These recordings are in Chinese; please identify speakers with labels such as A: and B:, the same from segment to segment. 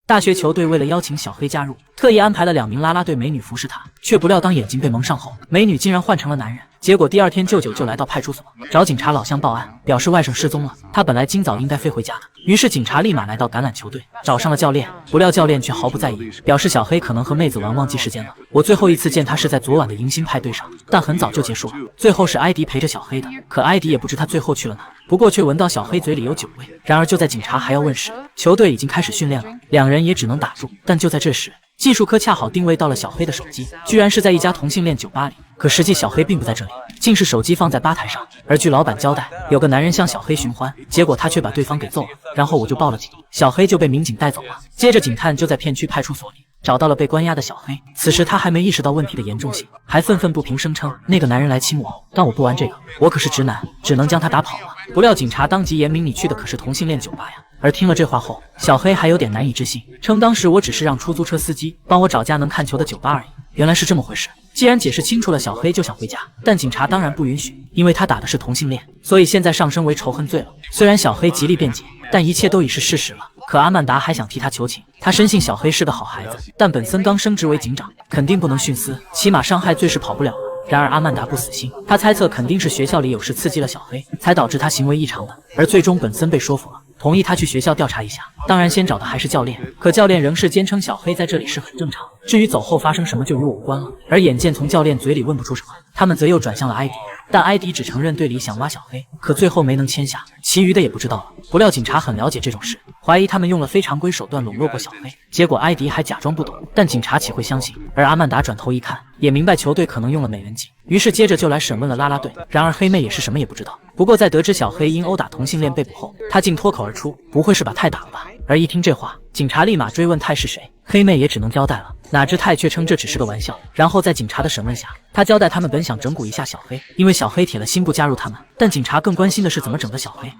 A: 大学球队为了邀请小黑加入，特意安排了2名啦啦队美女服侍她，却不料当眼睛被蒙上后，美女竟然换成了男人。结果第2天舅舅就来到派出所找警察老乡报案，表示外甥失踪了，他本来今早应该飞回家的。于是警察立马来到橄榄球队，找上了教练，不料教练却毫不在意，表示小黑可能和妹子玩忘记时间了。我最后一次见他是在昨晚的迎新派对上，但很早就结束了。最后是艾迪陪着小黑的，可艾迪也不知他最后去了哪，不过却闻到小黑嘴里有酒味。然而就在警察还要问时，球队已经开始训练了，2人也只能打住。但就在这时，技术科恰好定位到了小黑的手机，居然是在一家同性恋酒吧里。可实际小黑并不在这里，竟是手机放在吧台上。而据老板交代，有个男人向小黑寻欢，结果他却把对方给揍了。然后我就报了警，小黑就被民警带走了。接着警探就在片区派出所里找到了被关押的小黑。此时他还没意识到问题的严重性，还愤愤不平，声称那个男人来亲我，但我不玩这个，我可是直男，只能将他打跑了。不料警察当即严明，你去的可是同性恋酒吧呀。而听了这话后，小黑还有点难以置信，称当时我只是让出租车司机帮我找家能看球的酒吧而已。原来是这么回事。既然解释清楚了，小黑就想回家，但警察当然不允许，因为他打的是同性恋，所以现在上升为仇恨罪了。虽然小黑极力辩解，但一切都已是事实了。可阿曼达还想替他求情，他深信小黑是个好孩子，但本森刚升职为警长，肯定不能徇私，起码伤害罪是跑不了了。然而阿曼达不死心，他猜测肯定是学校里有事刺激了小黑，才导致他行为异常的。而最终本森被说服了，同意他去学校调查一下。当然先找的还是教练，可教练仍是坚称小黑在这里是很正常，至于走后发生什么就与我无关了。而眼见从教练嘴里问不出什么，他们则又转向了艾迪，但艾迪只承认队里想挖小黑，可最后没能签下，其余的也不知道了。不料警察很了解这种事，怀疑他们用了非常规手段笼络过小黑，结果艾迪还假装不懂，但警察岂会相信？而阿曼达转头一看，也明白球队可能用了美人计，于是接着就来审问了啦啦队。然而黑妹也是什么也不知道。不过在得知小黑因殴打同性恋被捕后，她竟脱口而出：“不会是把泰打了吧？”而一听这话，警察立马追问泰是谁，黑妹也只能交代了。哪知泰却称这只是个玩笑。然后在警察的审问下，他交代他们本想整蛊一下小黑，因为小黑铁了心不加入他们，但警察更关心的是怎么整的小黑。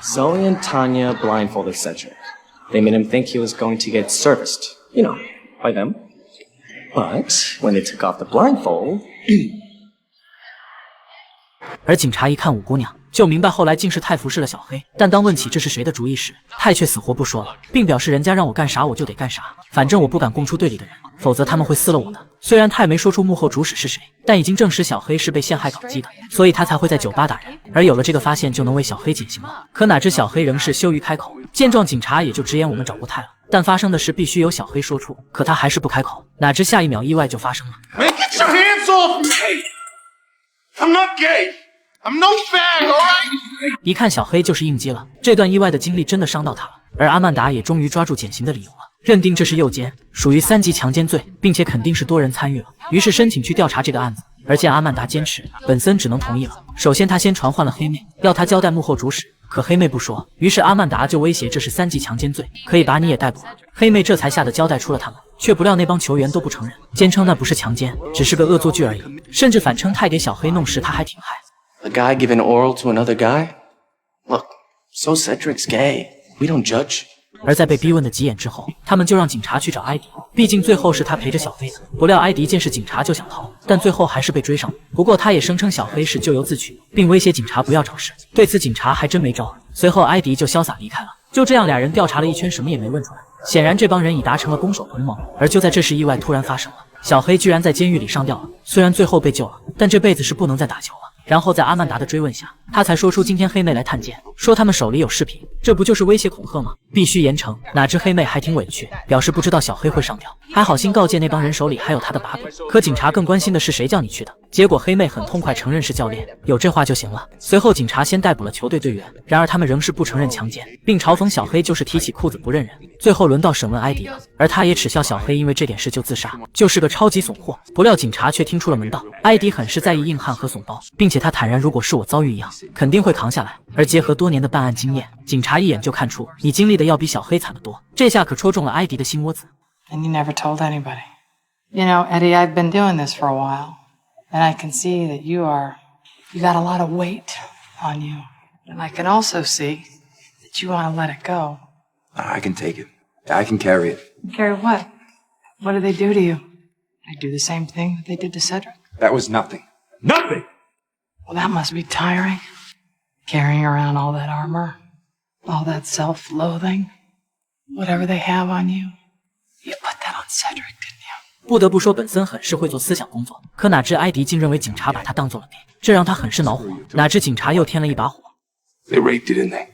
B: Zoe and Tanya blindfolded Cedric. They made him think he was going to get serviced, you know, by them. But when they took off the blindfold...
A: 而警察一看五姑娘，就明白后来竟是泰服侍了小黑。但当问起这是谁的主意时，泰却死活不说了，并表示人家让我干啥我就得干啥，反正我不敢供出队里的人，否则他们会撕了我的。虽然泰没说出幕后主使是谁，但已经证实小黑是被陷害搞基的，所以他才会在酒吧打人。而有了这个发现，就能为小黑减刑了。可哪知小黑仍是羞于开口，见状警察也就直言我们找过泰了，但发生的事必须由小黑说出，可他还是不开口。哪知下一秒意外就发生了。
C: Get your hands off me! I'm not gay.I'm no fag, alright?
A: 一看小黑就是应激了，这段意外的经历真的伤到他了。而阿曼达也终于抓住减刑的理由了，认定这是诱奸，属于3级强奸罪，并且肯定是多人参与了，于是申请去调查这个案子。而见阿曼达坚持，本森只能同意了。首先他先传唤了黑妹，要他交代幕后主使，可黑妹不说，于是阿曼达就威胁这是3级强奸罪，可以把你也逮捕了。黑妹这才吓得交代出了他们，却不料那帮球员都不承认，坚称那不是强奸，只是个恶作剧而已，甚至反称泰给小黑弄时他还挺嗨。
B: A guy giving oral to another guy? Look, so Cedric's gay. We don't judge.
A: 而在被逼问的急眼之后，他们就让警察去找艾迪，毕竟最后是他陪着小黑的。不料艾迪见是警察就想逃，但最后还是被追上了。不过他也声称小黑是咎由自取，并威胁警察不要找事。对此警察还真没招。随后艾迪就潇洒离开了。就这样俩人调查了一圈，什么也没问出来。显然这帮人已达成了攻守同盟。而就在这时，意外突然发生了，小黑居然在监狱里上吊了。虽然最后被救了，但这辈子是不能再打球了。然后在阿曼达的追问下，他才说出今天黑妹来探监，说他们手里有视频，这不就是威胁恐吓吗？必须严惩。哪知黑妹还挺委屈，表示不知道小黑会上吊，还好心告诫那帮人手里还有他的把柄。可警察更关心的是谁叫你去的，结果黑妹很痛快承认是教练，有这话就行了。随后警察先逮捕了球队队员，然而他们仍是不承认强奸，并嘲讽小黑就是提起裤子不认人。最后轮到审问艾迪了，而他也耻笑小黑因为这点事就自杀，就是个超级怂货。不料警察却听出了门道，艾迪很是在意硬汉和怂包，并且他坦然，如果是我遭遇一样，肯定会扛下来。而结合多年的办案经验，警察一眼就看出你经历的要比小黑惨得多。这下可戳中了艾迪的心窝子。
D: And you never told anybody. You know, Eddie, I've been doing this for a while, and I can see that you got a lot of weight on you. And I can also see that you want to let it go.
E: I can take it. I can carry it.
D: Carry what? What did they do to you? They do the same thing that they did to Cedric.
E: That was nothing. Nothing!
D: Well, that must be tiring. Carrying around all that armor, all that self-loathing, whatever they have on you. Cedric, didn't you?
A: 不得不说，本森很是会做思想工作，可哪知埃迪竟认为警察把他当做了 gay， 这让他很是恼火。哪知警察又添了一把火。
E: They raped you, didn't they?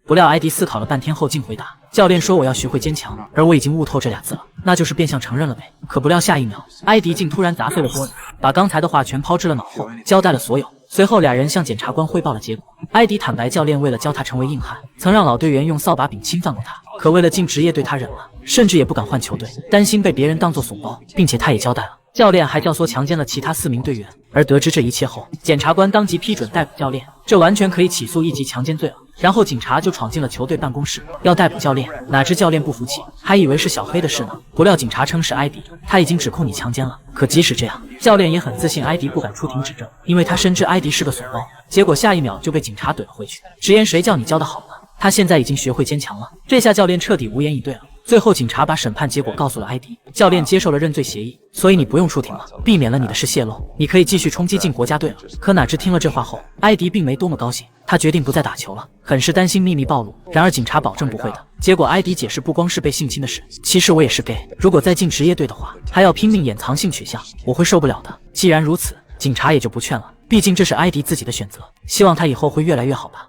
A: 不料埃迪思考了半天后竟回答：“教练说我要学会坚强，而我已经悟透这俩字了，那就是变相承认了呗。”可不料下一秒，埃迪竟突然砸碎了玻璃，把刚才的话全抛之了脑后，交代了所有。随后俩人向检察官汇报了结果。埃迪坦白，教练为了教他成为硬汉，曾让老队员用扫把柄侵犯过他，可为了进职业队他忍了，甚至也不敢换球队，担心被别人当作怂包，并且他也交代了。 教练还教唆强奸了其他4名队员，而得知这一切后，检察官当即批准逮捕教练，这完全可以起诉1级强奸罪了。然后警察就闯进了球队办公室，要逮捕教练。哪知教练不服气，还以为是小黑的事呢。不料警察称是埃迪，他已经指控你强奸了。可即使这样，教练也很自信，埃迪不敢出庭指证，因为他深知埃迪是个怂包。结果下一秒就被警察怼了回去，直言谁叫你教的好呢？他现在已经学会坚强了。这下教练彻底无言以对了。 最后，警察把审判结果告诉了埃迪，教练接受了认罪协议，所以你不用出庭了，避免了你的事泄露，你可以继续冲击进国家队了。可哪知听了这话后，埃迪并没多么高兴，他决定不再打球了，很是担心秘密暴露。然而警察保证不会的。结果埃迪解释，不光是被性侵的事，其实我也是 gay， 如果再进职业队的话，还要拼命掩藏性取向，我会受不了的。既然如此，警察也就不劝了，毕竟这是埃迪自己的选择，希望他以后会越来越好吧。